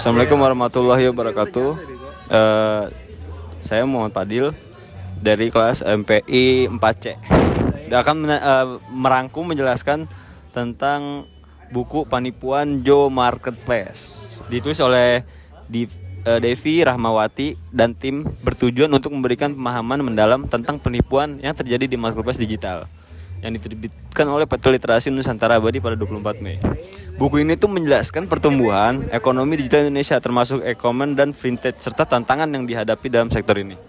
Assalamualaikum warahmatullahi wabarakatuh. Eh, saya Muhammad Fadil dari kelas MPI 4C. Dia akan merangkum menjelaskan tentang buku penipuan Joe Marketplace. Ditulis oleh Devi Rahmawati dan tim, bertujuan untuk memberikan pemahaman mendalam tentang penipuan yang terjadi di marketplace digital yang diterbitkan oleh PT Literasi Nusantara Abadi pada 24 Mei. Buku ini tuh menjelaskan pertumbuhan ekonomi digital Indonesia termasuk e-commerce dan fintech serta tantangan yang dihadapi dalam sektor ini.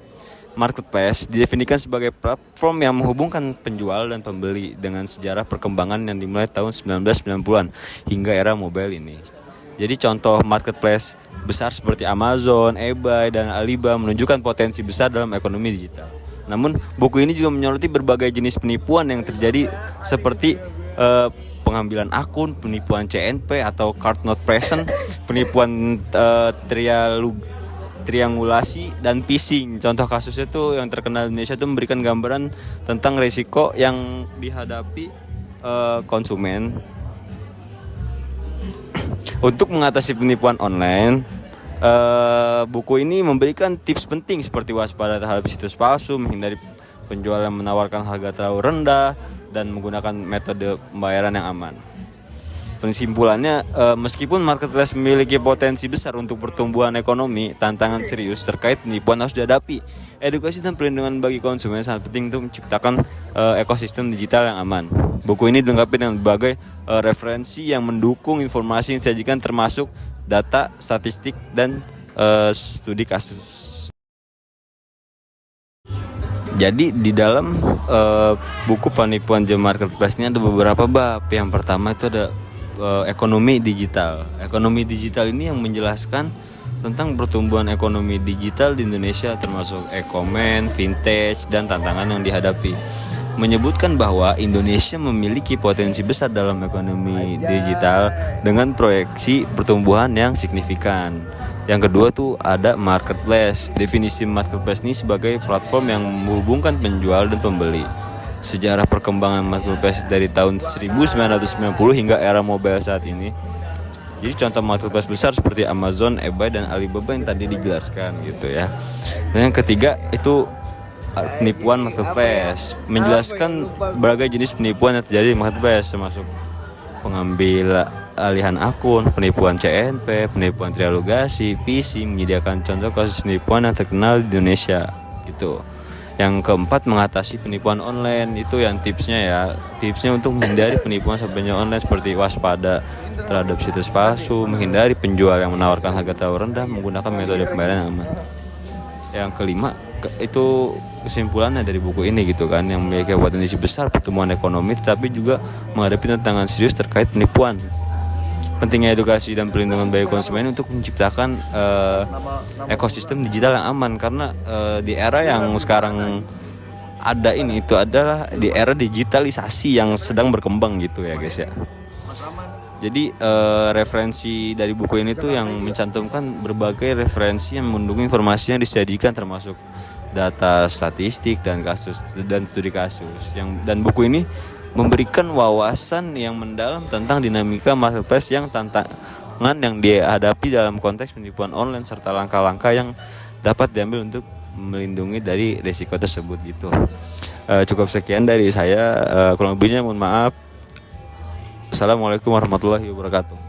Marketplace didefinisikan sebagai platform yang menghubungkan penjual dan pembeli dengan sejarah perkembangan yang dimulai tahun 1990-an hingga era mobile ini. Jadi contoh marketplace besar seperti Amazon, eBay, dan Alibaba menunjukkan potensi besar dalam ekonomi digital. Namun buku ini juga menyoroti berbagai jenis penipuan yang terjadi seperti pengambilan akun, penipuan CNP atau card not present, penipuan triangulasi dan phishing. Contoh kasusnya tuh yang terkenal di Indonesia tuh memberikan gambaran tentang risiko yang dihadapi konsumen untuk mengatasi penipuan online. Buku ini memberikan tips penting seperti waspada terhadap situs palsu, menghindari penjual yang menawarkan harga terlalu rendah, dan menggunakan metode pembayaran yang aman. Kesimpulannya, meskipun marketplace memiliki potensi besar untuk pertumbuhan ekonomi, tantangan serius terkait penipuan harus dihadapi. Edukasi dan perlindungan bagi konsumen sangat penting untuk menciptakan ekosistem digital yang aman. Buku ini dilengkapi dengan berbagai referensi yang mendukung informasi yang disajikan, termasuk data, statistik, dan studi kasus. Jadi di dalam buku penipuan Joe Marketplace ini ada beberapa bab. Yang pertama itu ada ekonomi digital. Ekonomi digital ini yang menjelaskan tentang pertumbuhan ekonomi digital di Indonesia termasuk e-commerce, fintech, dan tantangan yang dihadapi. Menyebutkan bahwa Indonesia memiliki potensi besar dalam ekonomi digital dengan proyeksi pertumbuhan yang signifikan. Yang kedua tuh ada marketplace. Definisi marketplace ini sebagai platform yang menghubungkan penjual dan pembeli. Sejarah perkembangan marketplace dari tahun 1990 hingga era mobile saat ini. Jadi contoh marketplace besar seperti Amazon, eBay, dan Alibaba yang tadi dijelaskan gitu ya. Dan yang ketiga itu penipuan marketplace, menjelaskan berbagai jenis penipuan yang terjadi di marketplace termasuk pengambil alihan akun, penipuan CNP, penipuan triangulasi, phishing, menyediakan contoh kasus penipuan yang terkenal di Indonesia gitu. Yang keempat, mengatasi penipuan online. Itu yang tipsnya ya. Tipsnya untuk menghindari penipuan penipuan online seperti waspada terhadap situs palsu, menghindari penjual yang menawarkan harga terlalu rendah, menggunakan metode pembayaran yang aman. Yang kelima, itu kesimpulannya dari buku ini gitu kan, yang memiliki potensi besar pertumbuhan ekonomi tetapi juga menghadapi tantangan serius terkait penipuan. Pentingnya edukasi dan perlindungan bagi konsumen untuk menciptakan ekosistem digital yang aman, karena di era yang sekarang ada ini itu adalah di era digitalisasi yang sedang berkembang gitu ya guys ya. Jadi referensi dari buku ini tuh yang mencantumkan berbagai referensi yang mendukung informasi yang disajikan termasuk data, statistik, dan kasus dan studi kasus. Dan buku ini memberikan wawasan yang mendalam tentang dinamika marketplace, yang tantangan yang dihadapi dalam konteks penipuan online serta langkah-langkah yang dapat diambil untuk melindungi dari risiko tersebut gitu. Cukup sekian dari saya, kurang lebihnya mohon maaf. Assalamualaikum warahmatullahi wabarakatuh.